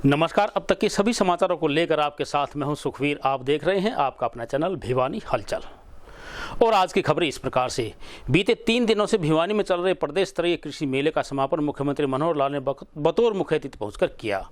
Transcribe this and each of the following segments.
नमस्कार। अब तक के सभी समाचारों को लेकर आपके साथ मैं हूं सुखवीर। आप देख रहे हैं आपका अपना चैनल भिवानी हलचल। और आज की खबरें इस प्रकार से। बीते 3 दिनों से भिवानी में चल रहे प्रदेश स्तरीय कृषि मेले का समापन मुख्यमंत्री मनोहर लाल ने बतौर मुख्य अतिथि पहुंचकर किया।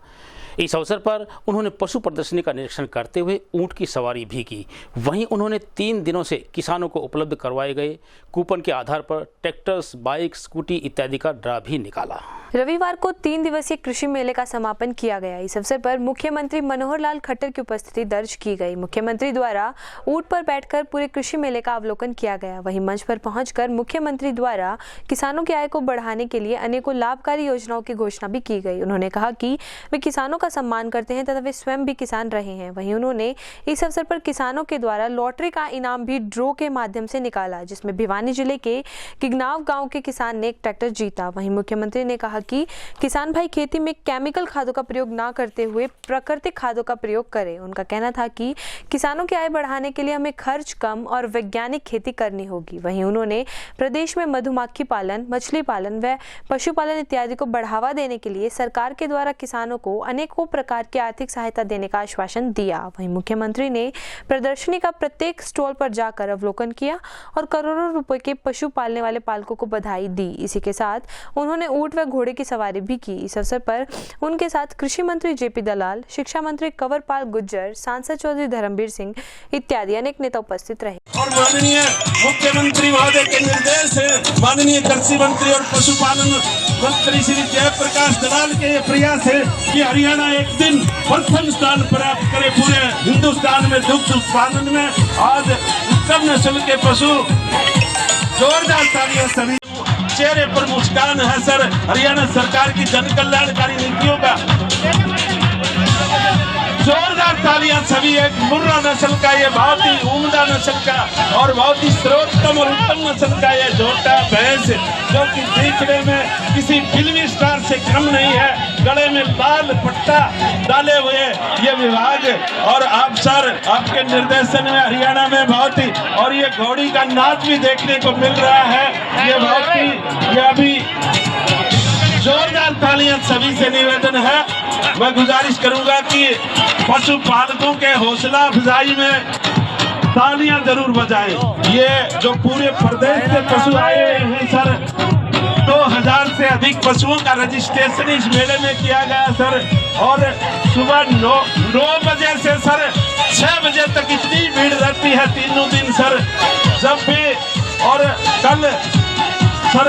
इस अवसर पर उन्होंने पशु प्रदर्शनी का निरीक्षण करते हुए ऊंट की सवारी भी की। वहीं उन्होंने 3 दिनों से किसानों को उपलब्ध करवाए गए कूपन के आधार पर ट्रैक्टर्स, बाइक, स्कूटी इत्यादि का ड्रा भी निकाला। रविवार को 3 दिवसीय कृषि मेले का समापन किया गया। इस अवसर पर मुख्यमंत्री मनोहर लाल खट्टर की उपस्थिति दर्ज की गई। मुख्यमंत्री द्वारा ऊंट पर बैठकर पूरे कृषि मेले का अवलोकन किया गया। वहीं मंच पर पहुंचकर मुख्यमंत्री द्वारा किसानों की आय को बढ़ाने के लिए अनेकों लाभकारी योजनाओं की घोषणा भी की गई। उन्होंने कहा कि वे किसानों का सम्मान करते हैं तथा वे स्वयं भी किसान रहे हैं। वहीं उन्होंने इस अवसर पर किसानों के द्वारा लॉटरी का इनाम भी ड्रॉ के माध्यम से निकाला, जिसमें भिवानी जिले के किगनाव गांव के किसान ने एक ट्रैक्टर जीता। वहीं मुख्यमंत्री ने कहा कि किसान भाई खेती में केमिकल खादों का प्रयोग न करते हुए प्राकृतिक खादों का प्रयोग करें। उनका कहना था कि किसानों की आय बढ़ाने के लिए हमें खर्च कम और वैज्ञानिक खेती करनी होगी। वहीं उन्होंने प्रदेश में मधुमक्खी पालन, मछली पालन व पशुपालन इत्यादि को बढ़ावा देने के लिए सरकार के द्वारा किसानों को अनेकों प्रकार की आर्थिक सहायता देने का आश्वासन दिया। वहीं मुख्यमंत्री ने प्रदर्शनी का प्रत्येक स्टॉल पर जाकर अवलोकन किया और करोड़ों रुपए के पशु पालने वाले पालकों को बधाई दी। इसी के साथ उन्होंने ऊंट व घोड़े की सवारी भी की। इस अवसर पर उनके साथ कृषि मंत्री जेपी दलाल, शिक्षा मंत्री कंवरपाल गुर्जर, सांसद चौधरी धर्मवीर सिंह इत्यादि अनेक नेता उपस्थित रहे। और माननीय मुख्यमंत्री महोदय के निर्देश है, माननीय कृषि मंत्री और पशुपालन मंत्री श्री जयप्रकाश दलाल के ये प्रयास है कि हरियाणा एक दिन प्रथम स्थान प्राप्त करे पूरे हिंदुस्तान में दुग्ध उत्पादन में। आज उत्तम नस्ल के पशु, जोरदार तालियां सभी चेहरे पर मुस्कान है सर। हरियाणा सरकार की जन कल्याणकारी नीतियों का जोरदार तालियां सभी। एक मुर्रा नस्ल का ये बहुत ही उम्दा नस्ल का और बहुत ही सर्वोत्तम और उत्तम नस्ल का ये झोटा भैंस, जो कि देखने में किसी फिल्मी स्टार से कम नहीं है। गले में लाल पट्टा डाले हुए ये विभाग और आप सर आपके निर्देशन में हरियाणा में बहुत ही, और ये घोड़ी का नाच भी देखने को मिल रहा है। ये बहुत ही, ये अभी जोरदार तालियां सभी से निवेदन है। मैं गुजारिश करूंगा कि पशुपालकों के हौसला अफजाई में तालियां जरूर बजाएं। ये जो पूरे प्रदेश से पशु आए हैं सर, 2000 से अधिक पशुओं का रजिस्ट्रेशन इस मेले में किया गया सर। और सुबह 9 बजे से सर 6 बजे तक इतनी भीड़ रहती है तीनों दिन सर। जब भी और कल सर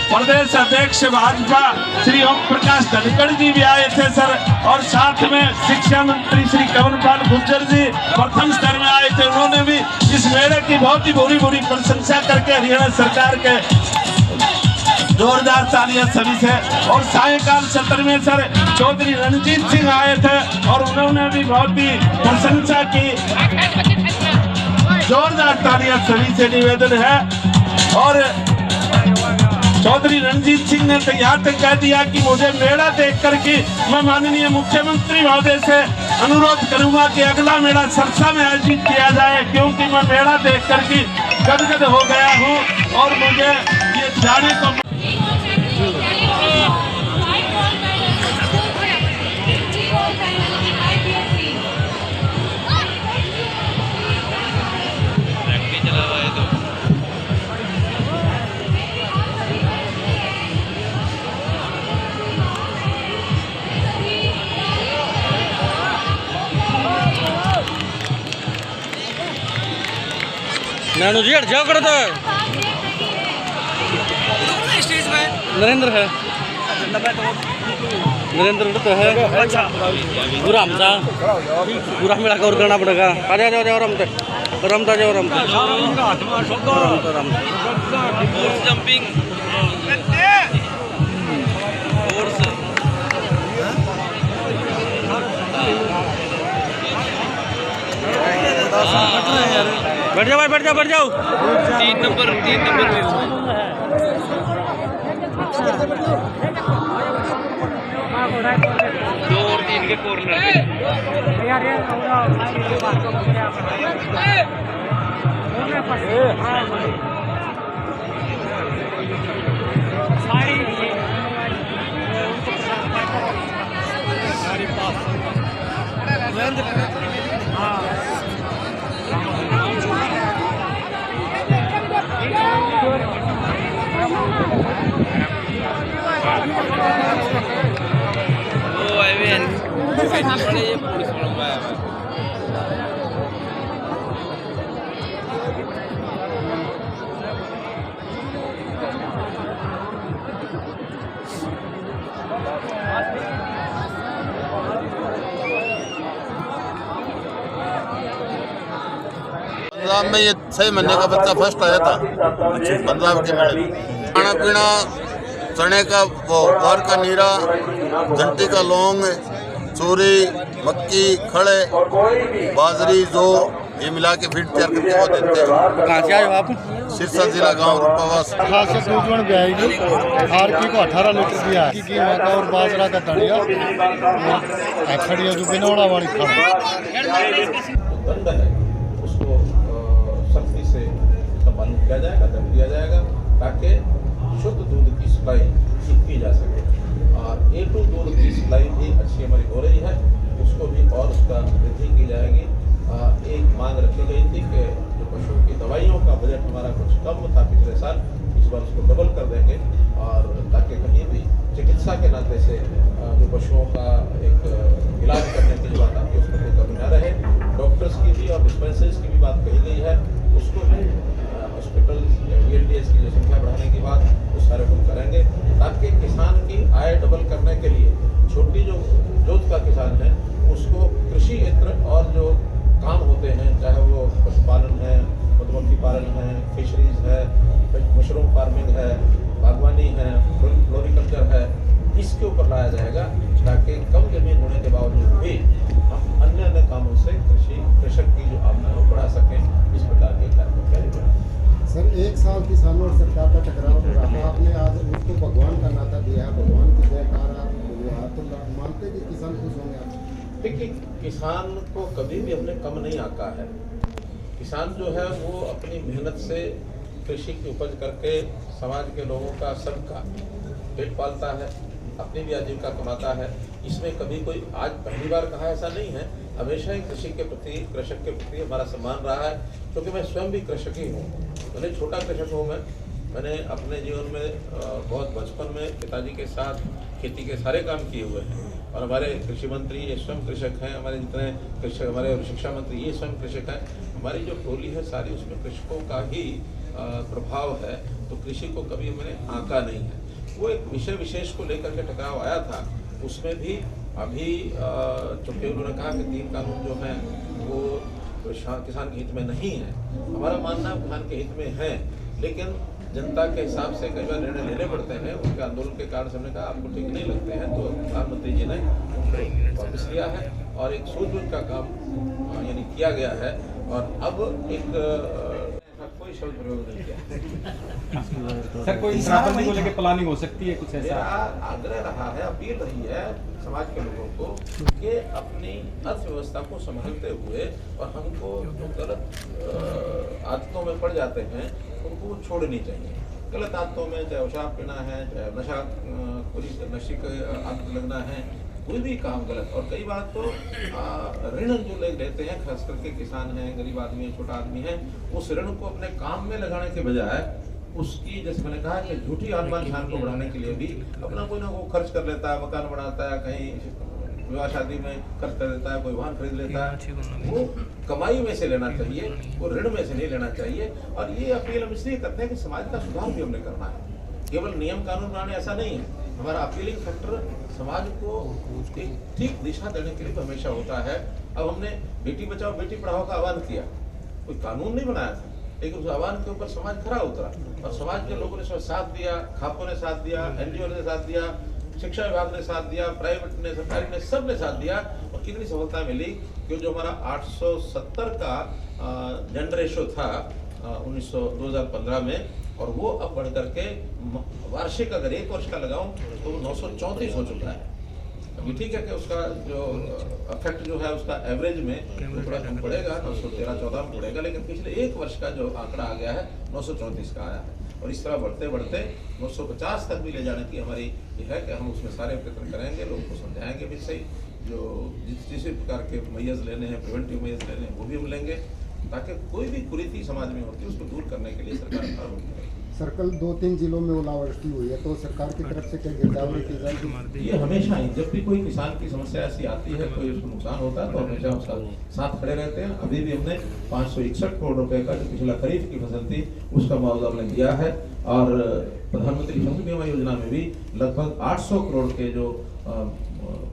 प्रदेश अध्यक्ष भाजपा श्री ओम प्रकाश धनखड़ जी भी आए थे सर, और साथ में शिक्षा मंत्री श्री कंवरपाल गुर्जर जी प्रथम स्तर में आए थे। उन्होंने भी इस मेले की बहुत ही बुरी प्रशंसा करके हरियाणा सरकार के जोरदार तालियां सभी से। और सायंकाल सत्र में सर चौधरी रणजीत सिंह आए थे और उन्होंने भी बहुत ही प्रशंसा की। जोरदार तालियां सभी से निवेदन है। और चौधरी रणजीत सिंह ने तो यहाँ तक कह दिया कि मुझे मेला देख करके मैं माननीय मुख्यमंत्री महोदय से अनुरोध करूंगा कि अगला मेला सरसा में आयोजित किया जाए, क्योंकि मैं मेला देख करके गदगद हो गया हूँ और मुझे ये जाने को। नानू जी हट जाओ, कर दो। स्टेज में नरेंद्र है, नरेंद्र तो है पूरा हमसा पूरा मेरा कवर करना पड़ेगा। आ जाओ जाओ रमते रमता जाओ रमता जंपिंग बैठ जाओ भाई, बैठ जाओ, बैठ जाओ। 3 नंबर दो और 3 के कॉर्नर पंजाब में ये 6 महीने का बच्चा फर्स्ट आया था पंजाब के मेले में। खाना पीना चने का वो ग्वार का नीरा, घंटी का लौंग, चूरी, मक्की, खड़े, बाजरी, जौ ये मिला के फीड तैयार करके वो देते हैं। कहाँ से आए हो आप? सिरसा जिला गांव रूपावास। खासियत दूध भी आएगी। आरपी को 18 लीटर दिया है की मक्का और बाजरा का दलिया खड़िया जो बिनौड़ा वाली खाना दंड है उसको सख्ती से पालन किया जाएगा, दंड दिया जाएगा ताकि शुद्ध दूध की सप्लाई की जा सके। और A2 दूध की सप्लाई भी अच्छी हमारी हो रही है, उसको भी और उसका वृद्धि की जाएगी। एक मांग रखी गई थी कि जो पशुओं की दवाइयों का बजट हमारा कुछ कम था पिछले साल, इस बार उसको डबल कर देंगे और ताकि कहीं भी चिकित्सा के नाते से जो पशुओं का एक इलाज करने की जो बात आती है उसमें कोई कमी न रहे। डॉक्टर्स की भी और डिस्पेंसरीज की भी बात कही गई है, उसको भी हॉस्पिटल VLDS की जो संख्या बढ़ाने की बात उस सारे को करेंगे ताकि किसान की आय डबल करने के लिए छोटी जो जोत का किसान है उसको कृषि यंत्र और जो काम होते हैं, चाहे वो पशुपालन है, मधुमक्खी पालन है, फिशरीज है, मशरूम फार्मिंग है, बागवानी है, फ्लोरिकल्चर है, इसके ऊपर लाया जाएगा ताकि कम जमीन होने के बावजूद भी हम अन्य अन्य कामों से कृषक की जो आमदनी को बढ़ा सकें। इस प्रकार के कार्यक्रम जारी करें। सर 1 साल किसानों और सरकार का टकराव हो रहा है, आपने आज उसको भगवान का नाता दिया है, भगवान की जयकारा तो मानते कि किसान खुश होंगे आप? देखिए, किसान को कभी भी हमने कम नहीं आंका है। किसान जो है वो अपनी मेहनत से कृषि की उपज करके समाज के लोगों का सबका पेट पालता है, अपनी भी आजीविका कमाता है। इसमें कभी कोई आज पहली बार कहा ऐसा नहीं है, हमेशा ही कृषि के प्रति, कृषक के प्रति हमारा सम्मान रहा है, क्योंकि मैं स्वयं भी कृषक ही हूँ। भले छोटा कृषक हूँ मैंने अपने जीवन में बहुत बचपन में पिताजी के साथ खेती के सारे काम किए हुए हैं और हमारे कृषि मंत्री ये स्वयं कृषक हैं, हमारे जितने कृषक, हमारे शिक्षा मंत्री ये स्वयं कृषक हैं। हमारी जो टोली है सारी उसमें कृषकों का ही प्रभाव है, तो कृषि को कभी मैंने आंका नहीं है। वो एक विषय विशेष को लेकर के टकराव आया था, उसमें भी अभी चूँकि उन्होंने कहा कि 3 कानून जो हैं वो किसान के हित में नहीं है। हमारा मानना किसान के हित में है, लेकिन जनता के हिसाब से कई बार निर्णय लेने पड़ते हैं। उनके आंदोलन के कारण से हमने कहा आपको ठीक नहीं लगते हैं, तो प्रधानमंत्री जी ने वापस लिया है और एक सूझबूझ का काम यानी किया गया है। और अब एक कोई शब्द प्रयोग नहीं किया। सर कोई शराबबंदी को लेकर प्लानिंग हो सकती है कुछ ऐसा? आग्रह रहा है, अपील रही है समाज के लोगों को कि अपनी अर्थव्यवस्था को संभालते हुए और हमको जो गलत आदतों में पड़ जाते हैं उनको छोड़नी चाहिए। गलत आदतों में चाहे शराब पीना है, चाहे नशे के आदत लगना है, कोई भी काम गलत। और कई बार तो ऋण जो लोग लेते हैं, खास करके किसान हैं, गरीब आदमी है, छोटा आदमी है, उस ऋण को अपने काम में लगाने के बजाय उसकी, जैसे मैंने कहा कि झूठी आत्मान ध्यान को बढ़ाने के लिए भी अपना कोई ना कोई खर्च कर लेता है, मकान बनाता है, कहीं विवाह शादी में खर्च कर देता है, कोई वाहन खरीद लेता है। वो कमाई में से लेना चाहिए, वो ऋण में से नहीं लेना चाहिए। और ये अपील हम इसलिए करते हैं कि समाज का सुधार भी हमने करना है, केवल नियम कानून बनाने ऐसा नहीं है। हमारा अपीलिंग फैक्टर समाज को एक ठीक दिशा देने के लिए हमेशा होता है। अब हमने बेटी बचाओ बेटी पढ़ाओ का आह्वान किया, कोई कानून नहीं बनाया था, लेकिन उस आह्वान के ऊपर समाज खरा उतरा और समाज के लोगों ने साथ दिया, खापों ने साथ दिया, NGO ने साथ दिया, शिक्षा विभाग ने साथ दिया, प्राइवेट ने, सरकारी ने, सब ने साथ दिया। और कितनी सफलता मिली कि जो हमारा 870 का जेंडर रेशो था 2015 में, और वो अब बढ़ करके वार्षिक अगर 1 वर्ष का लगाऊं तो 934 हो चुका है। अभी ठीक है कि उसका जो इफेक्ट जो है उसका एवरेज में थोड़ा कम पड़ेगा, 913-14 में पड़ेगा, लेकिन पिछले 1 वर्ष का जो आंकड़ा आ गया है 934 का आया है। और इस तरह बढ़ते बढ़ते 950 तक भी ले जाने की हमारी ये है कि हम उसमें सारे प्रयत्न करेंगे, लोगों को समझाएंगे भी सही जो जिस प्रकार के मैयर्स लेने हैं, प्रिवेंटिव मैयर्स लेने हैं, वो भी हम लेंगे, ताकि कोई भी कुरीति समाज में होती है उसको दूर करने के लिए सरकार कार्रवाई करेगी। सर्कल 2-3 जिलों में ओलावृष्टि हुई है, तो सरकार की तरफ से क्या गिरदावरी की जाएगी? ये हमेशा ही, जब भी कोई किसान की समस्या ऐसी आती है, कोई उसको नुकसान होता है, तो हमेशा उसका साथ खड़े रहते हैं। अभी भी हमने 561 करोड़ रुपए का जो पिछला खरीफ की फसल थी उसका मुआवजा हमने दिया है, और प्रधानमंत्री फसल बीमा योजना में भी लगभग 800 करोड़ के जो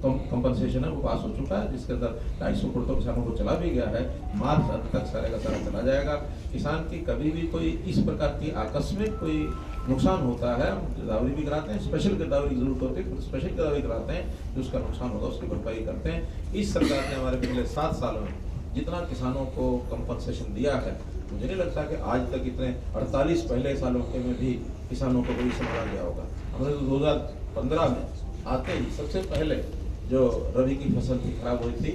कंपनसेशन है वो पास हो चुका है, जिसके अंदर 250 करोड़ तो किसानों को चला भी गया है। मार्च अंत तक सारे का सारा चला जाएगा। किसान की कभी भी कोई इस प्रकार की आकस्मिक कोई नुकसान होता है, हम गिरदावरी भी कराते हैं, स्पेशल गिरदावरी की जरूरत होती है, स्पेशल गिरदावरी कराते हैं, जो उसका नुकसान होगा उसकी भरपाई करते हैं। इस सरकार ने हमारे पिछले 7 सालों में जितना किसानों को कंपनसेशन दिया है, मुझे नहीं लगता कि आज तक इतने 48 पहले सालों के में भी किसानों को कोई समझा गया होगा। हमने तो 2015 में आते ही सबसे पहले जो रबी की फसल की खराब हुई थी,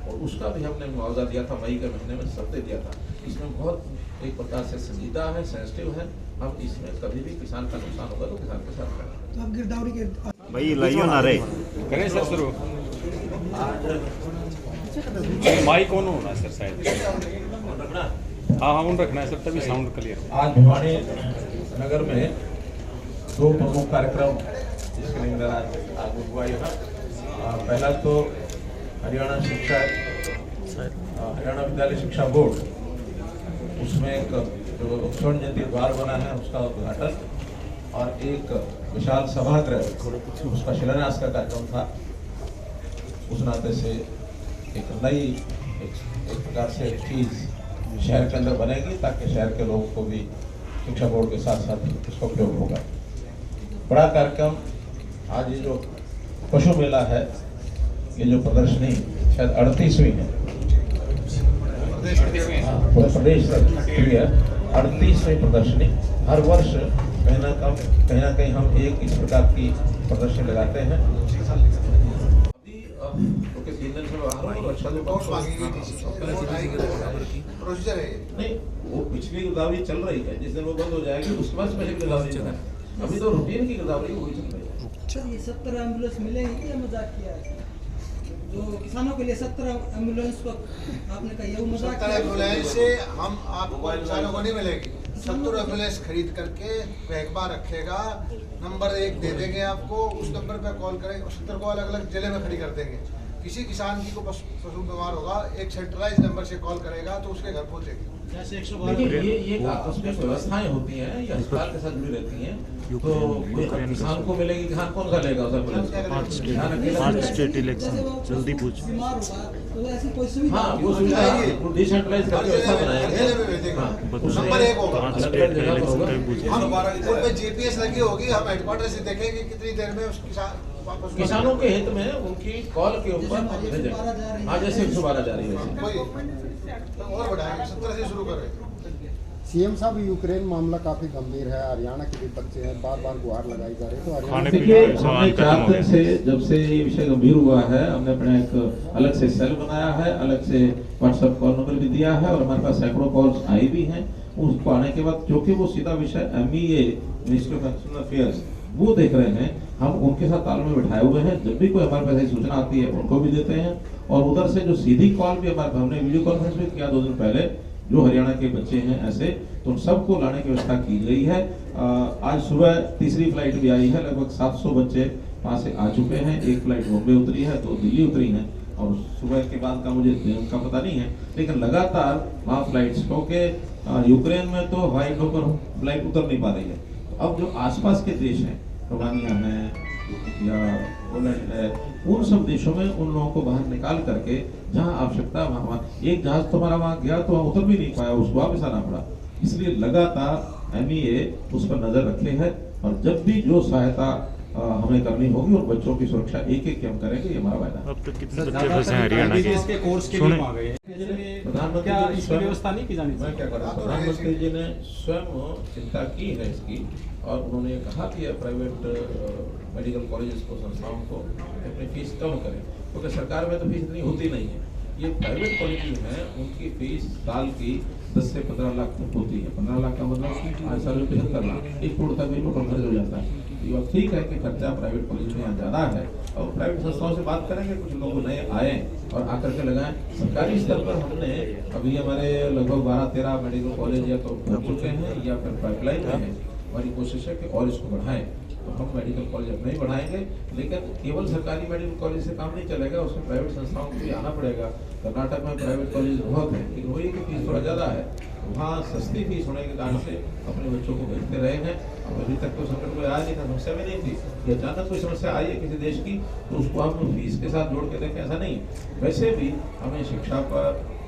और उसका भी हमने मुआवजा दिया था, मई के महीने में सब दे दिया था। इसमें बहुत एक प्रकार से संजीदा है, सेंसिटिव है। हम इसमें कभी भी किसान का नुकसान होगा तो किसान के साथ खड़ा। तो अब गिरदावरी के भाई लाइयो ना रे करें सर शुरू माइक कौन होना सर शायद? हाँ हाँ, उन रखना है सर, तभी साउंड क्लियर। आज भिवानी नगर में 2 प्रमुख कार्यक्रम जिसके लिए मेरा आज हुआ है। पहला तो हरियाणा विद्यालय शिक्षा बोर्ड, उसमें एक जो स्वर्ण जयंती द्वार बना है उसका उद्घाटन, और एक विशाल सभागृह उसका शिलान्यास का कार्यक्रम था। उस नाते से एक नई एक प्रकार से एक चीज़ शहर के अंदर बनेगी, ताकि शहर के लोगों को भी शिक्षा बोर्ड के साथ साथ उसका उपयोग होगा। बड़ा कार्यक्रम आज ये जो पशु मेला है, ये जो प्रदर्शनी शायद 38वीं है, पूरे प्रदेश है 38वीं प्रदर्शनी। हर वर्ष कहीं ना कहीं हम एक इस प्रकार की प्रदर्शनी लगाते हैं। नहीं, वो पिछली गिरदावरी चल रही है, जिस दिन वो बंद हो जाएगी उसके बाद स्पेशल गिरदावरी चल रहा है। अभी तो रूटीन की गिरदावरी वही चल रही है। ये 17 एम्बुलेंस मिलेगी या मजाक किया है? जो किसानों के लिए 17 एम्बुलेंस को आपने कहा ये मजाक किया? 17 एम्बुलेंस से हम आपको किसानों को नहीं मिलेगी। 70 एम्बुलेंस खरीद करके महकमा रखेगा, नंबर 1 दे देंगे आपको, उस नंबर पर कॉल करेंगे और 70 को अलग अलग जिले में खड़ी कर देंगे। किसी किसान की को पशु बीमार होगा, एक सेंट्रलाइज नंबर से कॉल करेगा तो उसके घर पहुंचेगी। ये आकस्मिक व्यवस्थाएं होती हैं, ये अस्पताल के साथ जुड़ी रहती हैं, तो किसान को मिलेगी, किसान कौन सा लेगा उसे? 5 स्टेट इलेक्शन जल्दी पूछ। बीमार होगा तो ऐसी कोई सुविधा? हाँ, वो सुविधा डिसेंट्रलाइज करके व्यवस्था बनाएंगे। नंबर 1 होगा। हाँ, उन पे जीपीएस लगी होगी, हम हेडक्वार्टर से देखेंगे कितनी देर में उस किसानों के हित में उनकी कॉल के ऊपर भेजें। हाँ, जैसे 112 जा रही है और बढ़ाएंगे, 17 से शुरू करें। सीएम साहब, यूक्रेन मामला काफी गंभीर है, हरियाणा के भी बच्चे हैं, बार बार गुहार लगाई जा रही है, तो हरियाणा देखिए हमने 4 दिन से जब से ये विषय गंभीर हुआ है, हमने अपना एक अलग से सेल बनाया है, अलग से व्हाट्सएप कॉल नंबर भी दिया है, और हमारे पास सैकड़ों कॉल्स आई भी हैं। उसको आने के बाद क्योंकि वो सीधा विषय MEA ministry of external affairs वो देख रहे हैं, हम उनके साथ तालमेल बिठाए हुए हैं। जब भी कोई हमारे पास ऐसी सूचना आती है उनको भी देते हैं, और उधर से जो सीधी कॉल भी हमारे, हमने वीडियो कॉन्फ्रेंस भी किया 2 दिन पहले, जो हरियाणा के बच्चे हैं ऐसे, तो उन सबको लाने की व्यवस्था की गई है। आज सुबह तीसरी फ्लाइट भी आई है, लगभग 700 बच्चे वहाँ से आ चुके हैं। एक फ्लाइट बॉम्बे उतरी है, 2 दिल्ली उतरी हैं, और सुबह के बाद का मुझे दिन का पता नहीं है, लेकिन लगातार वहाँ फ्लाइट्स, क्योंकि यूक्रेन में तो हवाई अड्डों पर फ्लाइट उतर नहीं पा रही है। अब जो आसपास के देश हैं, रोमानिया है या पोलैंड है, उन सब देशों में उन लोगों को बाहर निकाल करके जहां आवश्यकता वहां, एक जहाज तो हमारा वहां गया तो वहां उतर भी नहीं पाया, उसको वापस आना पड़ा। इसलिए लगातार MEA उस पर नजर रखे है, और जब भी जो सहायता हमें करनी होगी और बच्चों की सुरक्षा एक हम करेंगे, ये हमारा वायदा है। अब तक कितने बच्चे फंसे हैं हरियाणा के? इसके कोर्स के लिए आ गए हैं, प्रधानमंत्री क्या इसकी व्यवस्था नहीं की जानी चाहिए? मैं क्या कर रहा हूँ, प्रधानमंत्री जी ने स्वयं चिंता की है इसकी, और उन्होंने कहा कि प्राइवेट मेडिकल कॉलेजेस को, संस्थाओं को अपनी फीस कम करें, क्योंकि सरकार में तो फीस इतनी होती नहीं है। ये प्राइवेट कॉलेज हैं, उनकी फीस साल की 10 से 15 लाख तक होती है। 15 लाख का मतलब 5 साल में 75 लाख, 1 करोड़ तक भी टोटल खर्च हो जाता है। ये बात ठीक है कि खर्चा प्राइवेट कॉलेज में यहाँ ज़्यादा है, और प्राइवेट संस्थाओं से बात करेंगे, कुछ लोग नए आए और आकर के लगाएं। सरकारी स्तर पर हमने अभी हमारे लगभग 12-13 मेडिकल कॉलेज या तो हो चुके हैं या फिर पाइपलाइन में है। हमारी कोशिश है कि और इसको बढ़ाएं, तो हम मेडिकल कॉलेज अपने ही बढ़ाएंगे, लेकिन केवल सरकारी मेडिकल कॉलेज से काम नहीं चलेगा, उसमें प्राइवेट संस्थाओं को भी आना पड़ेगा। कर्नाटक में प्राइवेट कॉलेज बहुत है, लेकिन वही की फीस थोड़ा ज़्यादा है, वहाँ सस्ती फीस होने के कारण से अपने बच्चों को भेजते रहे हैं। अब अभी तक तो संकट कोई आया नहीं था, समस्या भी नहीं थी कि अचानक कोई समस्या आई है किसी देश की तो उसको हम फीस के साथ जोड़ के देखें, ऐसा नहीं। वैसे भी हमें शिक्षा पर,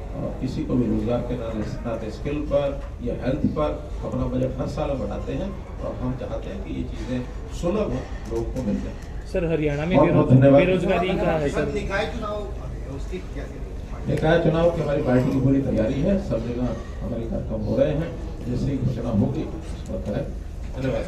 किसी को भी रोजगार के नाते स्किल पर या हेल्थ पर अपना बजट हर साल बढ़ाते हैं, और हम चाहते हैं कि ये चीज़ें सुलभ लोगों को मिल जाए। सर हरियाणा में बेरोजगारी का है सर। निकाय चुनाव की हमारी पार्टी की पूरी तैयारी है, सब जगह हमारे कार्यक्रम हो रहे हैं, जैसे ही घोषणा होगी उस पर करें। धन्यवाद।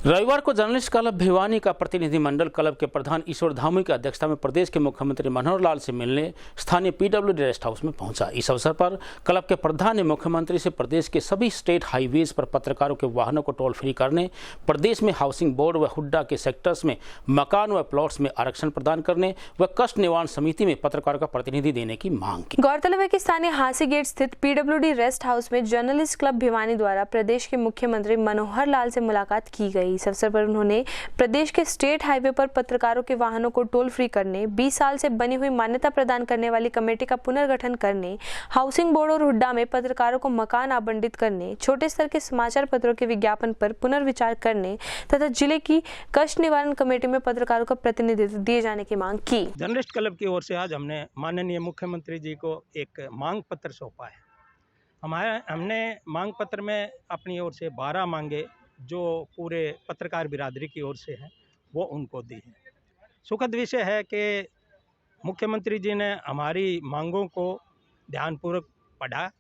रविवार को जर्नलिस्ट क्लब भिवानी का प्रतिनिधिमंडल क्लब के प्रधान ईश्वर धामी की अध्यक्षता में प्रदेश के मुख्यमंत्री मनोहर लाल से मिलने स्थानीय पीडब्ल्यूडी रेस्ट हाउस में पहुंचा। इस अवसर पर क्लब के प्रधान ने मुख्यमंत्री से प्रदेश के सभी स्टेट हाईवेज पर पत्रकारों के वाहनों को टोल फ्री करने, प्रदेश में हाउसिंग बोर्ड व हुड्डा के सेक्टर्स में मकान व प्लॉट्स में आरक्षण प्रदान करने व कष्ट निवारण समिति में पत्रकारों का प्रतिनिधि देने की मांग की। गौरतलब है कि स्थानीय हांसी गेट स्थित पीडब्ल्यूडी रेस्ट हाउस में जर्नलिस्ट क्लब भिवानी द्वारा प्रदेश के मुख्यमंत्री मनोहर लाल से मुलाकात की गई। इस अवसर पर उन्होंने प्रदेश के स्टेट हाईवे पर पत्रकारों के वाहनों को टोल फ्री करने, 20 साल से बनी हुई मान्यता प्रदान करने वाली कमेटी का पुनर्गठन करने, हाउसिंग बोर्ड और हुड्डा में पत्रकारों को मकान आवंटित करने, छोटे स्तर के समाचार पत्रों के विज्ञापन पर पुनर्विचार करने तथा जिले की कष्ट निवारण कमेटी में पत्रकारों का प्रतिनिधित्व दिए जाने की मांग की। जर्नलिस्ट क्लब की ओर से आज हमने माननीय मुख्यमंत्री जी को एक मांग पत्र सौंपा है। हमने मांग पत्र में अपनी ओर से 12 मांगे जो पूरे पत्रकार बिरादरी की ओर से है वो उनको दी है। सुखद विषय है कि मुख्यमंत्री जी ने हमारी मांगों को ध्यानपूर्वक पढ़ा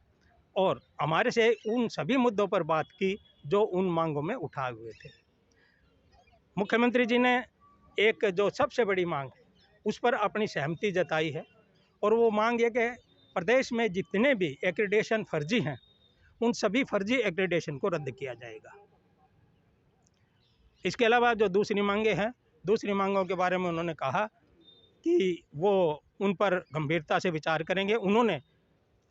और हमारे से उन सभी मुद्दों पर बात की जो उन मांगों में उठाए हुए थे। मुख्यमंत्री जी ने एक जो सबसे बड़ी मांग है उस पर अपनी सहमति जताई है, और वो मांग है कि प्रदेश में जितने भी एक्रेडिटेशन फर्जी हैं उन सभी फर्जी एक्रेडिटेशन को रद्द किया जाएगा। इसके अलावा जो दूसरी मांगे हैं, दूसरी मांगों के बारे में उन्होंने कहा कि वो उन पर गंभीरता से विचार करेंगे। उन्होंने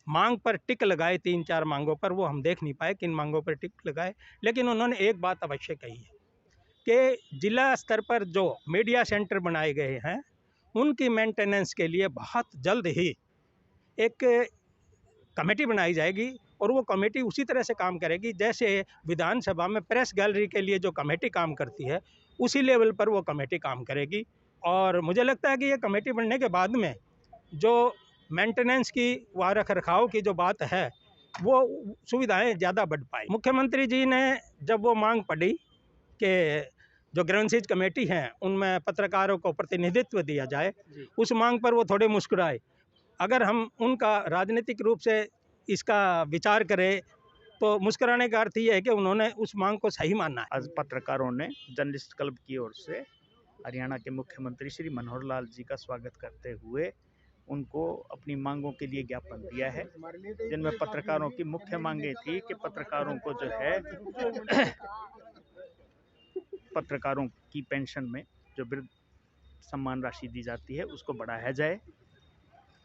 मांग पर टिक लगाए, 3-4 मांगों पर, वो हम देख नहीं पाए किन मांगों पर टिक लगाए, लेकिन उन्होंने एक बात अवश्य कही है कि जिला स्तर पर जो मीडिया सेंटर बनाए गए हैं उनकी मेंटेनेंस के लिए बहुत जल्द ही एक कमेटी बनाई जाएगी, और वो कमेटी उसी तरह से काम करेगी जैसे विधानसभा में प्रेस गैलरी के लिए जो कमेटी काम करती है उसी लेवल पर वो कमेटी काम करेगी। और मुझे लगता है कि ये कमेटी बनने के बाद में जो मेंटेनेंस की व रखरखाव की जो बात है वो सुविधाएं ज़्यादा बढ़ पाई। मुख्यमंत्री जी ने जब वो मांग पढ़ी कि जो ग्रीवेंसेज कमेटी हैं उनमें पत्रकारों को प्रतिनिधित्व दिया जाए, उस मांग पर वो थोड़े मुस्कुराए। अगर हम उनका राजनीतिक रूप से इसका विचार करें तो मुस्कुराने का अर्थ ये है कि उन्होंने उस मांग को सही माना है। आज पत्रकारों ने जर्नलिस्ट क्लब की ओर से हरियाणा के मुख्यमंत्री श्री मनोहर लाल जी का स्वागत करते हुए उनको अपनी मांगों के लिए ज्ञापन दिया है, जिनमें पत्रकारों की मुख्य मांगे थी कि पत्रकारों को जो है पत्रकारों की पेंशन में जो वृद्ध सम्मान राशि दी जाती है उसको बढ़ाया जाए।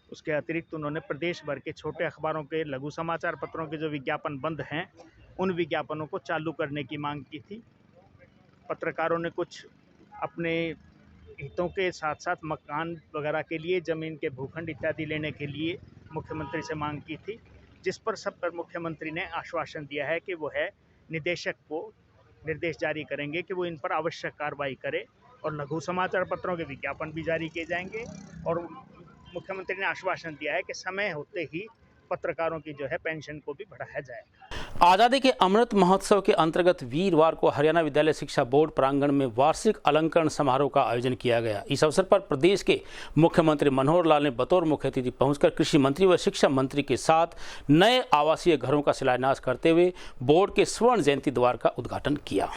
उसके अतिरिक्त उन्होंने प्रदेश भर के छोटे अखबारों के लघु समाचार पत्रों के जो विज्ञापन बंद हैं उन विज्ञापनों को चालू करने की मांग की थी। पत्रकारों ने कुछ अपने हितों के साथ साथ मकान वगैरह के लिए, ज़मीन के भूखंड इत्यादि लेने के लिए मुख्यमंत्री से मांग की थी, जिस पर सब पर मुख्यमंत्री ने आश्वासन दिया है कि वो है निदेशक को निर्देश जारी करेंगे कि वो इन पर आवश्यक कार्रवाई करे, और लघु समाचार पत्रों के विज्ञापन भी जारी किए जाएंगे। और मुख्यमंत्री ने आश्वासन दिया है कि समय होते ही पत्रकारों की जो है पेंशन को भी बढ़ाया जाएगा। आज़ादी के अमृत महोत्सव के अंतर्गत वीरवार को हरियाणा विद्यालय शिक्षा बोर्ड प्रांगण में वार्षिक अलंकरण समारोह का आयोजन किया गया। इस अवसर पर प्रदेश के मुख्यमंत्री मनोहर लाल ने बतौर मुख्य अतिथि पहुंचकर कृषि मंत्री व शिक्षा मंत्री के साथ नए आवासीय घरों का शिलान्यास करते हुए बोर्ड के स्वर्ण जयंती द्वार का उद्घाटन किया।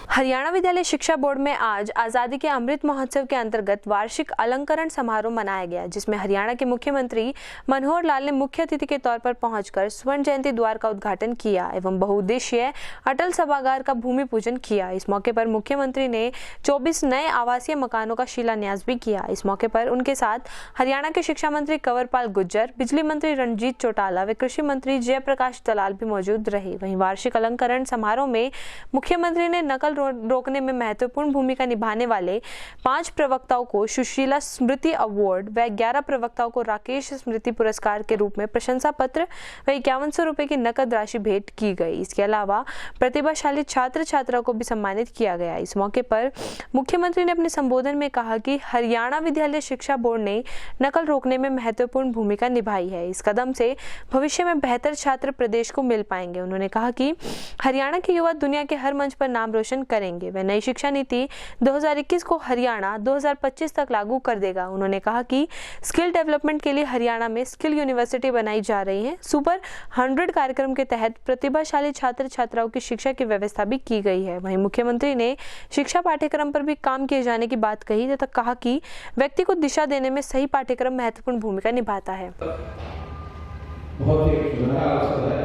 हरियाणा विद्यालय शिक्षा बोर्ड में आज आज़ादी के अमृत महोत्सव के अंतर्गत वार्षिक अलंकरण समारोह मनाया गया, जिसमें हरियाणा के मुख्यमंत्री मनोहर लाल ने मुख्य अतिथि के तौर पर पहुंचकर स्वर्ण जयंती द्वार का उद्घाटन किया एवं बहुउद्देशीय अटल सभागार का भूमि पूजन किया। इस मौके पर मुख्यमंत्री ने 24 नए आवासीय मकानों का शिलान्यास भी किया। इस मौके पर उनके साथ हरियाणा के शिक्षा मंत्री कंवरपाल गुर्जर, बिजली मंत्री रणजीत चौटाला व कृषि मंत्री जयप्रकाश दलाल भी मौजूद रहे। वहीं वार्षिक अलंकरण समारोह में मुख्यमंत्री ने नकल रोकने में महत्वपूर्ण भूमिका निभाने वाले 5 प्रवक्ताओं को सुशीला स्मृति अवार्ड व 11 प्रवक्ताओं को राकेश स्मृति पुरस्कार के रूप में प्रशंसा पत्र व 5100 रुपए की नकद राशि भेंट की गई। इसके अलावा प्रतिभाशाली छात्र छात्राओं को भी सम्मानित किया गया। इस मौके पर मुख्यमंत्री ने अपने संबोधन में कहा कि हरियाणा विद्यालय शिक्षा बोर्ड ने नकल रोकने में महत्वपूर्ण भूमिका निभाई है। इस कदम से भविष्य में बेहतर छात्र प्रदेश को मिल पाएंगे। उन्होंने कहा कि हरियाणा के युवा दुनिया के हर मंच पर नाम रोशन करेंगे। वह नई शिक्षा नीति 2021 को हरियाणा 2025 तक लागू कर देगा। उन्होंने कहा कि स्किल डेवलपमेंट के लिए हरियाणा में स्किल यूनिवर्सिटी बनाई जा रही है। सुपर 100 कार्यक्रम के तहत प्रतिभाशाली छात्र छात्राओं की शिक्षा की व्यवस्था भी की गई है। वहीं मुख्यमंत्री ने शिक्षा पाठ्यक्रम पर भी काम किए जाने की बात कही तथा कहा कि व्यक्ति को दिशा देने में सही पाठ्यक्रम महत्वपूर्ण भूमिका निभाता है। बहुत ही सुनहरा अवसर है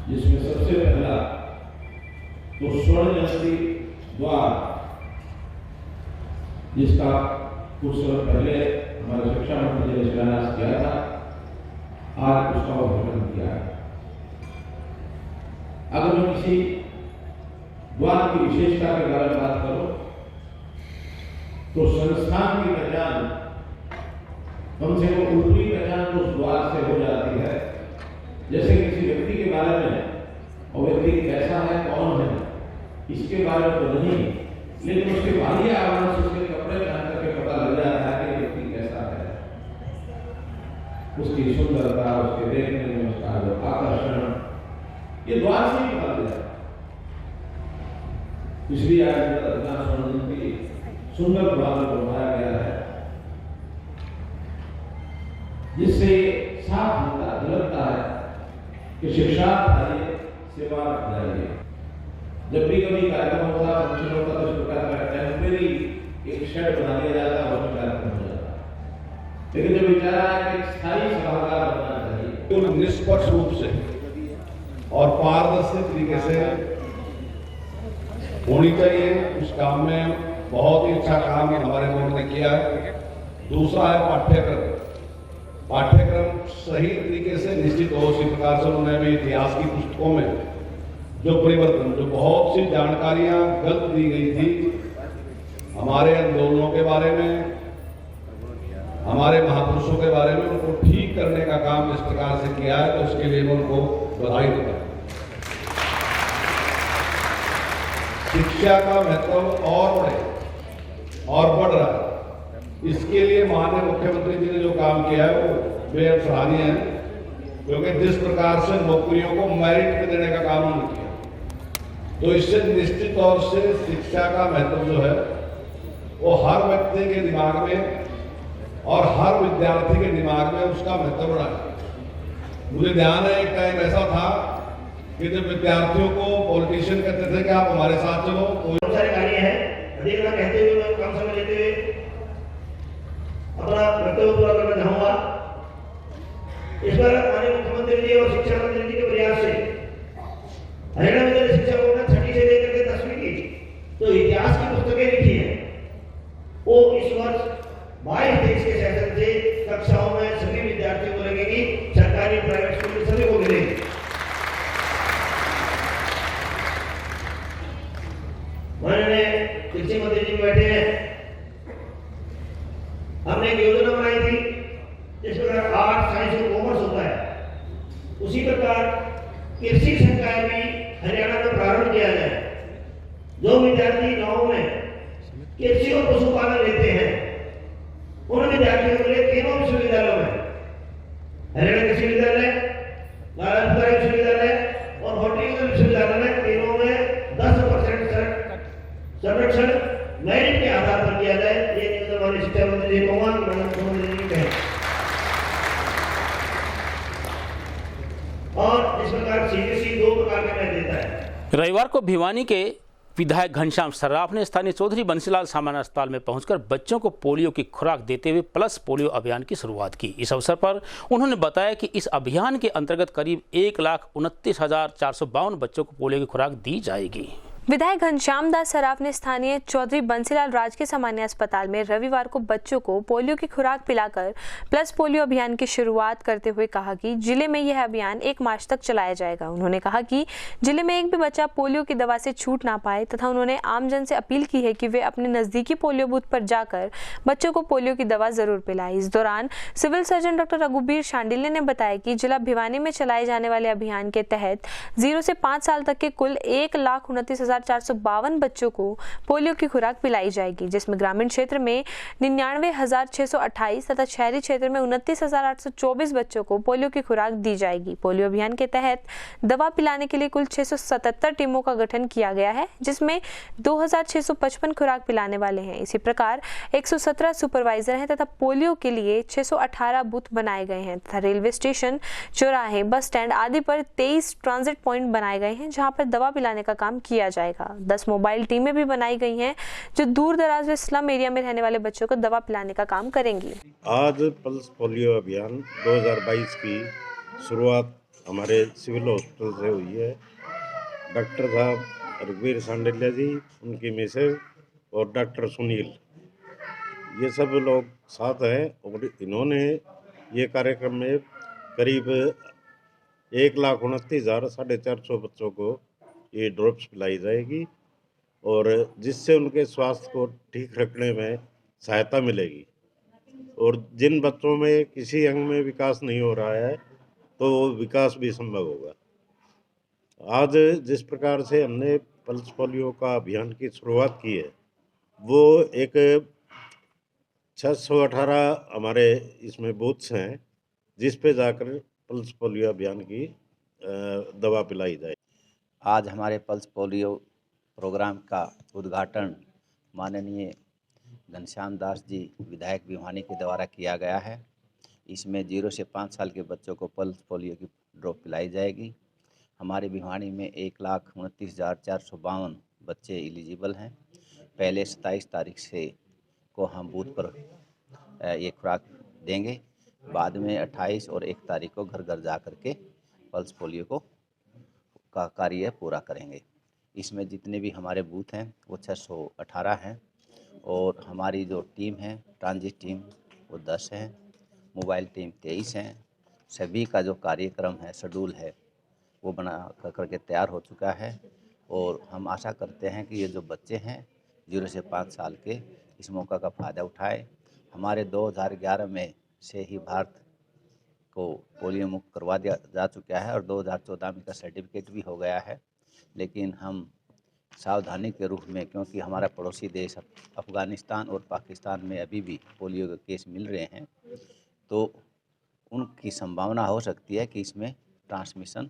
जिसमें सबसे पहला तो स्वर्ण जयंती द्वार, जिसका कुछ समय पहले हमारे शिक्षा मंत्री ने शिलान्यास किया था, आज उसका उद्घाटन किया है। अगर मैं किसी द्वार की विशेषता के बारे में बात करूं तो संस्थान की पहचान कम से कम ऊपरी पहचान तो उस द्वार से हो जाती है। जैसे किसी व्यक्ति के बारे में, और व्यक्ति कैसा है, कौन है, इसके बारे में तो नहीं, लेकिन उसके बाहरी आवरण से उसके कपड़े पहन करके पता लग जाता है कि व्यक्ति कैसा है। उसकी सुंदरता, उसके देखने में उसका जो आकर्षण, ये द्वार से ही पता लगता है। इसलिए आज की सुंदर द्वार बनाया गया है, जिससे साफ होता झलकता है कि शिक्षा सेवा जाएगी। जब भी कभी कार्यक्रम होता, फंक्शन होता, तो इस प्रकार का टेम्परेरी एक शेड बना दिया जाता है, उसमें कार्यक्रम हो जाता है। लेकिन जब विचार आया कि स्थायी सभागार बनना चाहिए, तो निष्पक्ष रूप से और पारदर्शी तरीके से होनी चाहिए। उस काम में बहुत ही अच्छा काम हमारे बोर्ड ने किया है। दूसरा है पाठ्यक्रम। पाठ्यक्रम सही तरीके से निश्चित हो, इसी प्रकार से उन्होंने भी इतिहास की पुस्तकों में जो परिवर्तन, जो बहुत सी जानकारियां गलत दी गई थी हमारे आंदोलनों के बारे में, हमारे महापुरुषों के बारे में, उनको ठीक करने का काम जिस प्रकार से किया है, तो उसके लिए मैं उनको बधाई देता हूं। शिक्षा का महत्व और बढ़ रहा है। इसके लिए माननीय मुख्यमंत्री जी ने जो काम किया है वो बेहद सराहनीय है, क्योंकि जिस प्रकार से नौकरियों को मेरिट पे देने का काम उन्होंने किया, तो इससे निश्चित तौर से शिक्षा का महत्व जो है वो हर व्यक्ति के दिमाग में और हर विद्यार्थी के दिमाग में उसका महत्व बढ़ा है। मुझे ध्यान है एक टाइम ऐसा था कि जब विद्यार्थियों को पॉलिटिशियन कहते थे कि आप हमारे साथ चलो, बहुत सारे कार्य हैं, अधिक ना कहते हुए मैं कम समय लेते हुए अपना कर्तव्य पूरा करना चाहूंगा। इस पर माननीय मुख्यमंत्री जी और शिक्षा मंत्री जी के प्रयास से हरियाणा विद्यालय शिक्षा बोर्ड ने 6वीं से लेकर के 10वीं की तो इतिहास की पुस्तकें लिखी है, वो इस वर्ष 22-23 के सेशन से कक्षाओं में सभी विद्यार्थियों को लगेगी, सरकारी प्राइवेट स्कूल में सभी को मिलेगी। माननीय शिक्षा मंत्री जी बैठे हैं, हमने एक योजना बनाई थी जिस प्रकार आर्ट, साइंस और कॉमर्स होता है, उसी प्रकार कृषि संकाय भी हरियाणा में प्रारंभ किया जाए। जो विद्यार्थी गांव में कृषि और पशुपालन लेते हैं, उन विद्यार्थियों के लिए तीनों विश्वविद्यालयों में, हरियाणा कृषि विद्यालय, नारायणपुर विश्वविद्यालय को भिवानी के विधायक घनश्याम सर्राफ ने स्थानीय चौधरी बंसीलाल सामान्य अस्पताल में पहुंचकर बच्चों को पोलियो की खुराक देते हुए प्लस पोलियो अभियान की शुरुआत की। इस अवसर पर उन्होंने बताया कि इस अभियान के अंतर्गत करीब 1,29,452 बच्चों को पोलियो की खुराक दी जाएगी। विधायक घनश्याम दास सर्राफ ने स्थानीय चौधरी बंसीलाल राजकीय सामान्य अस्पताल में रविवार को बच्चों को पोलियो की खुराक पिलाकर प्लस पोलियो अभियान की शुरुआत करते हुए कहा कि जिले में यह अभियान 1 मार्च तक चलाया जाएगा। उन्होंने कहा कि जिले में एक भी बच्चा पोलियो की दवा से छूट ना पाए तथा उन्होंने आमजन से अपील की है कि वे अपने नजदीकी पोलियो बूथ पर जाकर बच्चों को पोलियो की दवा जरूर पिलाएं। इस दौरान civil surgeon doctor Raghubir Shandilya ने बताया कि जिला भिवानी में चलाए जाने वाले अभियान के तहत 0 से 5 साल तक के कुल 1,29,452 बच्चों को पोलियो की खुराक पिलाई जाएगी, जिसमें ग्रामीण क्षेत्र में 99,628 तथा शहरी क्षेत्र में 29,824 बच्चों को पोलियो की खुराक दी जाएगी। पोलियो अभियान के तहत दवा पिलाने के लिए कुल 677 टीमों का गठन किया गया है, जिसमें 2,655 खुराक पिलाने वाले हैं। इसी प्रकार 117 सुपरवाइजर हैं तथा पोलियो के लिए 618 बूथ बनाए गए हैं तथा रेलवे स्टेशन, चौराहे, बस स्टैंड आदि पर 23 ट्रांजिट पॉइंट बनाए गए हैं, जहां पर दवा पिलाने का काम किया जाएगा। 10 मोबाइल टीमें भी बनाई गई हैं जो दूर दराज व स्लम एरिया में रहने वाले बच्चों को दवा पिलाने का काम करेंगी। आज पल्स पोलियो अभियान 2022 की शुरुआत हमारे सिविल हॉस्पिटल से हुई है। डॉक्टर साहब रघुबीर शांडिल्य जी, उनकी मिसेज और डॉक्टर सुनील, ये सब लोग साथ हैं और इन्होंने ये कार्यक्रम में करीब 1,29,450 बच्चों को ये ड्रॉप्स पिलाई जाएगी और जिससे उनके स्वास्थ्य को ठीक रखने में सहायता मिलेगी। और जिन बच्चों में किसी अंग में विकास नहीं हो रहा है तो वो विकास भी संभव होगा। आज जिस प्रकार से हमने पल्स पोलियो का अभियान की शुरुआत की है, वो एक 618 हमारे इसमें बूथ्स हैं जिस पे जाकर पल्स पोलियो अभियान की दवा पिलाई जाए। आज हमारे पल्स पोलियो प्रोग्राम का उद्घाटन माननीय घनश्याम दास जी विधायक भिवानी के द्वारा किया गया है। इसमें 0 से 5 साल के बच्चों को पल्स पोलियो की ड्रॉप पिलाई जाएगी। हमारे भिवानी में 1,29,452 बच्चे एलिजिबल हैं। पहले 27 तारीख से को हम बूथ पर ये खुराक देंगे, बाद में 28 और 1 तारीख को घर घर जा कर के पल्स पोलियो का कार्य पूरा करेंगे। इसमें जितने भी हमारे बूथ हैं वो 618 हैं और हमारी जो टीम है ट्रांजिट टीम वो 10 हैं, मोबाइल टीम 23 हैं। सभी का जो कार्यक्रम है, शेड्यूल है, वो बना करके तैयार हो चुका है और हम आशा करते हैं कि ये जो बच्चे हैं 0 से 5 साल के इस मौका का फ़ायदा उठाए। हमारे 2011 में से ही भारत को पोलियो मुक्त करवा दिया जा चुका है और 2014 में का सर्टिफिकेट भी हो गया है, लेकिन हम सावधानी के रूप में, क्योंकि हमारा पड़ोसी देश अफ़गानिस्तान और पाकिस्तान में अभी भी पोलियो के केस मिल रहे हैं, तो उनकी संभावना हो सकती है कि इसमें ट्रांसमिशन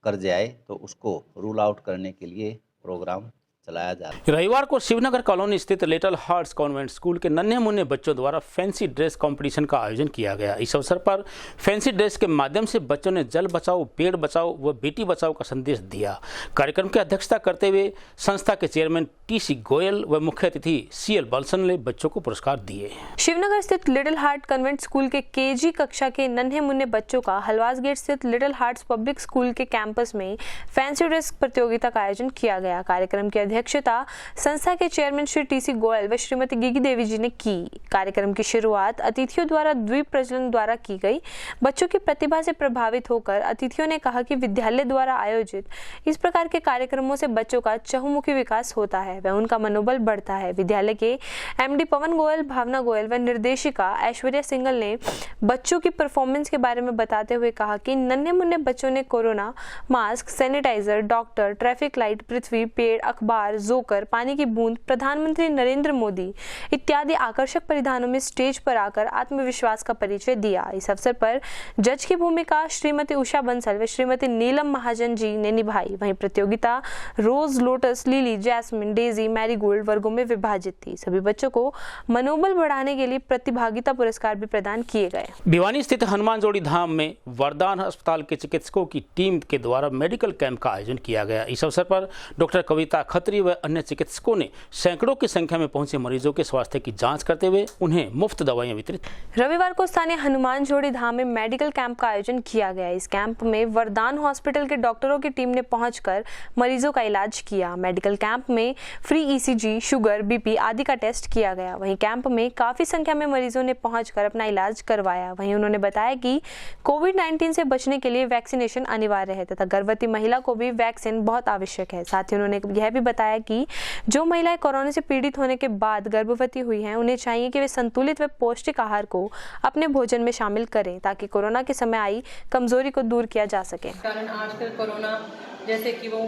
कर जाए, तो उसको रूल आउट करने के लिए प्रोग्राम चलाया जा रहा है। रविवार को शिवनगर कॉलोनी स्थित लिटिल हार्ट्स कॉन्वेंट स्कूल के नन्हे मुन्ने बच्चों द्वारा फैंसी ड्रेस कंपटीशन का आयोजन किया गया। इस अवसर पर फैंसी ड्रेस के माध्यम से बच्चों ने जल बचाओ, पेड़ बचाओ व बेटी बचाओ का संदेश दिया। कार्यक्रम की अध्यक्षता करते हुए संस्था के चेयरमैन टी.सी. गोयल व मुख्य अतिथि सी.एल. बल्सन ने बच्चों को पुरस्कार दिए। शिवनगर स्थित लिटिल हार्ट कॉन्वेंट स्कूल के केजी कक्षा के नन्हे मुन्ने बच्चों का हलवास गेट स्थित लिटिल हार्ट्स पब्लिक स्कूल के कैंपस में फैंसी ड्रेस प्रतियोगिता का आयोजन किया गया। कार्यक्रम की अध्यक्षता संस्था के चेयरमैन श्री टी.सी. गोयल व श्रीमती गिगी देवी जी ने की। कार्यक्रम की शुरुआत अतिथियों द्वारा द्वीप प्रज्वलन द्वारा की गई। बच्चों की प्रतिभा से प्रभावित होकर अतिथियों ने कहा कि विद्यालय द्वारा आयोजित इस प्रकार के कार्यक्रमों से बच्चों का चहुमुखी विकास होता है व उनका मनोबल बढ़ता है। विद्यालय के एमडी पवन गोयल, भावना गोयल व निर्देशिका ऐश्वर्या सिंगल ने बच्चों की परफॉर्मेंस के बारे में बताते हुए कहा कि नन्हे मुन्ने बच्चों ने corona, mask, sanitiser, doctor, traffic light, पृथ्वी, पेड़, अखबार तलवार, जोकर, पानी की बूंद, प्रधानमंत्री नरेंद्र मोदी इत्यादि आकर्षक परिधानों में स्टेज पर आकर आत्मविश्वास का परिचय दिया। इस अवसर पर जज की भूमिका श्रीमती उषा बंसल व श्रीमती नीलम महाजन जी ने निभाई। वहीं प्रतियोगिता rose, lotus, lily, jasmine, daisy, marigold वर्गों में विभाजित थी। सभी बच्चों को मनोबल बढ़ाने के लिए प्रतिभागिता पुरस्कार भी प्रदान किए गए। भिवानी स्थित हनुमान जोड़ी धाम में वरदान अस्पताल के चिकित्सकों की टीम के द्वारा मेडिकल कैंप का आयोजन किया गया। इस अवसर पर डॉक्टर कविता खत्री व अन्य चिकित्सकों ने सैकड़ों की संख्या में पहुंचे मरीजों के स्वास्थ्य की जांच करते हुए उन्हें मुफ्त दवाइयां वितरित। रविवार को स्थानीय हनुमान जोड़ी धाम में मेडिकल कैंप का आयोजन किया गया। इस कैंप में वरदान हॉस्पिटल के डॉक्टरों की टीम ने पहुंचकर मरीजों का इलाज किया। मेडिकल कैंप में फ्री ईसीजी, शुगर, बीपी आदि का टेस्ट किया गया। वहीं कैंप में काफी संख्या में मरीजों ने पहुंचकर अपना इलाज करवाया। वहीं उन्होंने बताया कि कोविड-19 से बचने के लिए वैक्सीनेशन अनिवार्य है तथा गर्भवती महिला को भी वैक्सीन बहुत आवश्यक है। साथ ही उन्होंने यह भी बताया कि जो महिलाएं कोरोना से पीड़ित होने के बाद गर्भवती हुई हैं, उन्हें चाहिए कि वे संतुलित व पौष्टिक आहार को अपने भोजन में शामिल करें ताकि कोरोना के समय आई कमजोरी को दूर किया जा सके। कारण आजकल कोरोना जैसे कि वो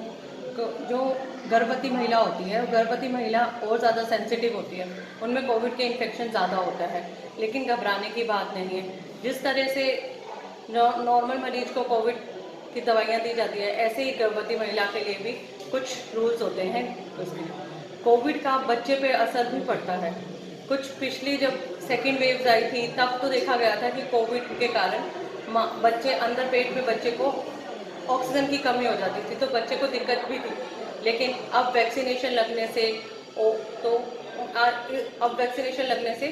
जो गर्भवती महिला होती है, गर्भवती महिला और ज़्यादा सेंसिटिव होती है, उनमें कोविड के इन्फेक्शन ज़्यादा होता है, लेकिन घबराने की बात नहीं है। जिस तरह से नॉर्मल मरीज को कोविड की दवाइयाँ दी जाती है, ऐसे ही गर्भवती महिला के लिए भी कुछ रूल्स होते हैं। उसमें कोविड का बच्चे पे असर भी पड़ता है। कुछ पिछली जब सेकेंड वेव्स आई थी तब तो देखा गया था कि कोविड के कारण बच्चे अंदर पेट में बच्चे को ऑक्सीजन की कमी हो जाती थी, तो बच्चे को दिक्कत भी थी। लेकिन अब वैक्सीनेशन लगने से अब वैक्सीनेशन लगने से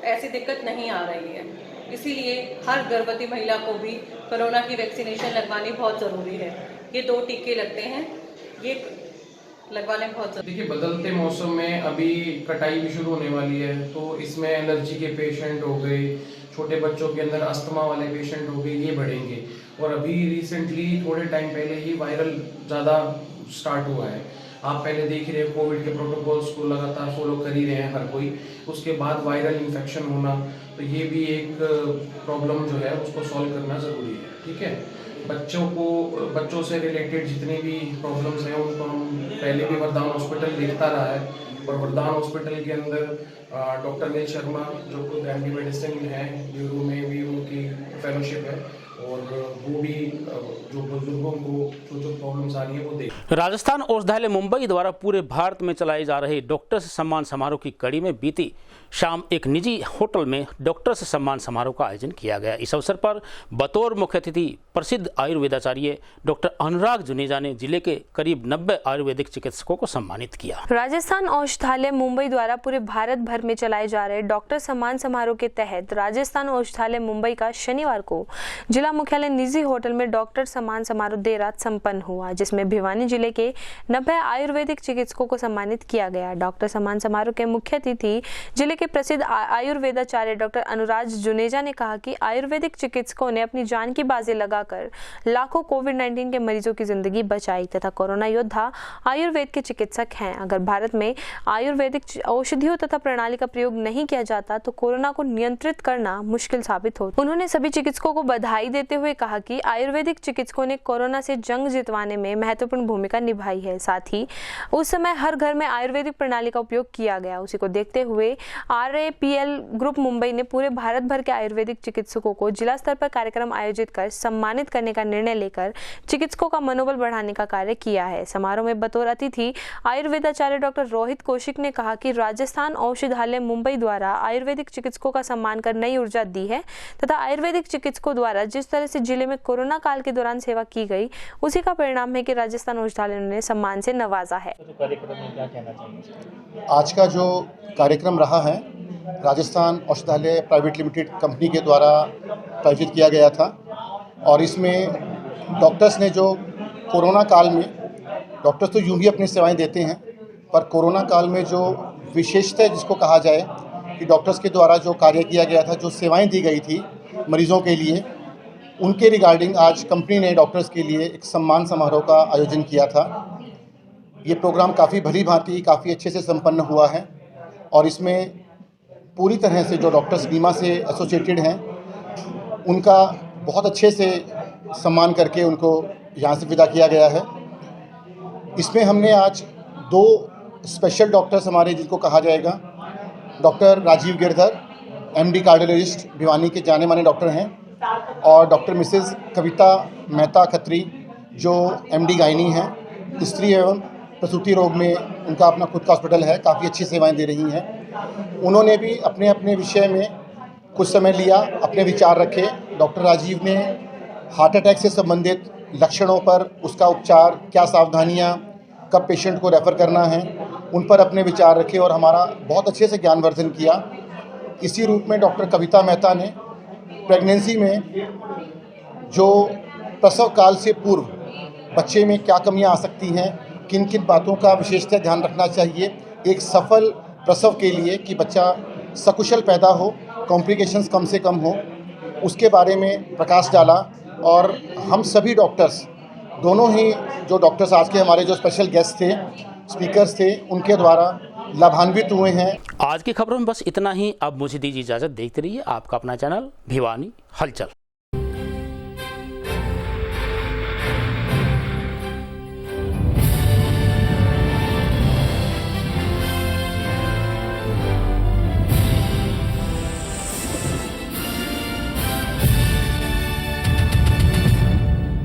ऐसी दिक्कत नहीं आ रही है। इसीलिए हर गर्भवती महिला को भी कोरोना की वैक्सीनेशन लगवानी बहुत ज़रूरी है। ये 2 टीके लगते हैं, ये लगवाने बहुत ज़रूरी। देखिए, बदलते मौसम में अभी कटाई भी शुरू होने वाली है, तो इसमें एलर्जी के पेशेंट हो गए, छोटे बच्चों के अंदर अस्थमा वाले पेशेंट हो गए, ये बढ़ेंगे। और अभी रिसेंटली थोड़े टाइम पहले ही वायरल ज़्यादा स्टार्ट हुआ है। आप पहले देख रहे हैं कोविड के प्रोटोकॉल्स को लगातार फॉलो कर ही रहे हैं हर कोई, उसके बाद वायरल इन्फेक्शन होना, तो ये भी एक प्रॉब्लम जो है उसको सॉल्व करना ज़रूरी है। ठीक है, बच्चों से रिलेटेड जितनी भी प्रॉब्लम्स हैं उनको हम पहले भी वरदान हॉस्पिटल देखता रहा है। और वरदान हॉस्पिटल के अंदर डॉक्टर नील शर्मा जो खुद एमडी मेडिसिन है, न्यूरो में भी उनकी फेलोशिप है, और वो भी जो बुजुर्गों को जो प्रॉब्लम्स आ रही है वो देख। राजस्थान औषधालय मुंबई द्वारा पूरे भारत में चलाए जा रहे डॉक्टर्स सम्मान समारोह की कड़ी में बीती शाम एक निजी होटल में डॉक्टर्स सम्मान समारोह का आयोजन किया गया। इस अवसर पर बतौर मुख्य अतिथि प्रसिद्ध आयुर्वेदाचार्य डॉक्टर अनुराग जुनेजा ने जिले के करीब 90 आयुर्वेदिक चिकित्सकों को सम्मानित किया। राजस्थान औषधालय मुंबई द्वारा पूरे भारत भर में चलाए जा रहे डॉक्टर सम्मान समारोह के तहत राजस्थान औषधालय मुंबई का शनिवार को जिला मुख्यालय निजी होटल में डॉक्टर सम्मान समारोह देर रात संपन्न हुआ, जिसमें भिवानी जिले के 90 आयुर्वेदिक चिकित्सकों को सम्मानित किया गया। डॉक्टर सम्मान समारोह के मुख्य अतिथि जिले के प्रसिद्ध आयुर्वेदाचार्य डॉक्टर अनुराग जुनेजा ने कहा कि आयुर्वेदिक चिकित्सकों ने अपनी जान की बाजी लगाकर लाखों कोविड-19 के मरीजों की जिंदगी बचाई तथा कोरोना योद्धा आयुर्वेद के चिकित्सक हैं। अगर भारत में आयुर्वेदिक औषधियों तथा प्रणाली का प्रयोग नहीं किया जाता तो कोरोना को नियंत्रित करना मुश्किल साबित होता। उन्होंने सभी चिकित्सकों को बधाई देते हुए कहा कि आयुर्वेदिक चिकित्सकों ने कोरोना से जंग जितवाने में महत्वपूर्ण भूमिका निभाई है। साथ ही उस समय हर घर में आयुर्वेदिक प्रणाली का उपयोग किया गया। उसी को देखते हुए RAPL ग्रुप मुंबई ने पूरे भारत भर के आयुर्वेदिक चिकित्सकों को जिला स्तर पर कार्यक्रम आयोजित कर सम्मानित करने का निर्णय लेकर चिकित्सकों का मनोबल बढ़ाने का कार्य किया है। समारोह में बतौर अतिथि आयुर्वेदाचार्य डॉक्टर रोहित कौशिक ने कहा कि राजस्थान औषधालय मुंबई द्वारा आयुर्वेदिक चिकित्सकों का सम्मान कर नई ऊर्जा दी है तथा आयुर्वेदिक चिकित्सकों द्वारा जिस तरह से जिले में कोरोना काल के दौरान सेवा की गई, उसी का परिणाम है कि राजस्थान औषधालय ने सम्मान से नवाजा है। आज का जो कार्यक्रम रहा है राजस्थान औषधालय प्राइवेट लिमिटेड कंपनी के द्वारा प्रायोजित किया गया था, और इसमें डॉक्टर्स ने जो कोरोना काल में, डॉक्टर्स तो यूं भी अपनी सेवाएं देते हैं, पर कोरोना काल में जो विशेषता जिसको कहा जाए कि डॉक्टर्स के द्वारा जो कार्य किया गया था, जो सेवाएं दी गई थी मरीजों के लिए, उनके रिगार्डिंग आज कंपनी ने डॉक्टर्स के लिए एक सम्मान समारोह का आयोजन किया था। ये प्रोग्राम काफ़ी भली भांति काफ़ी अच्छे से संपन्न हुआ है, और इसमें पूरी तरह से जो डॉक्टर्स बीमा से एसोसिएटेड हैं उनका बहुत अच्छे से सम्मान करके उनको यहाँ से विदा किया गया है। इसमें हमने आज 2 स्पेशल डॉक्टर्स हमारे जिनको कहा जाएगा, doctor Rajiv Girdhar MD cardiologist Bhiwani के जाने माने डॉक्टर हैं, और डॉक्टर मिसेस कविता मेहता खत्री जो MD गायनी हैं, स्त्री एवं प्रसूति रोग में उनका अपना खुद का हॉस्पिटल है, काफ़ी अच्छी सेवाएं दे रही हैं। उन्होंने भी अपने अपने विषय में कुछ समय लिया, अपने विचार रखे। डॉक्टर राजीव ने हार्ट अटैक से संबंधित लक्षणों पर, उसका उपचार, क्या सावधानियां, कब पेशेंट को रेफ़र करना है, उन पर अपने विचार रखे और हमारा बहुत अच्छे से ज्ञानवर्धन किया। इसी रूप में डॉक्टर कविता मेहता ने प्रेगनेंसी में जो प्रसव काल से पूर्व बच्चे में क्या कमियां आ सकती हैं, किन किन बातों का विशेषतः ध्यान रखना चाहिए एक सफल प्रसव के लिए कि बच्चा सकुशल पैदा हो, कॉम्प्लिकेशंस कम से कम हो, उसके बारे में प्रकाश डाला। और हम सभी डॉक्टर्स, दोनों ही जो डॉक्टर्स आज के हमारे जो स्पेशल गेस्ट थे, स्पीकर्स थे, उनके द्वारा लाभान्वित हुए हैं। आज की खबरों में बस इतना ही। अब मुझे दीजिए इजाज़त। देखते रहिए आपका अपना चैनल भिवानी हलचल।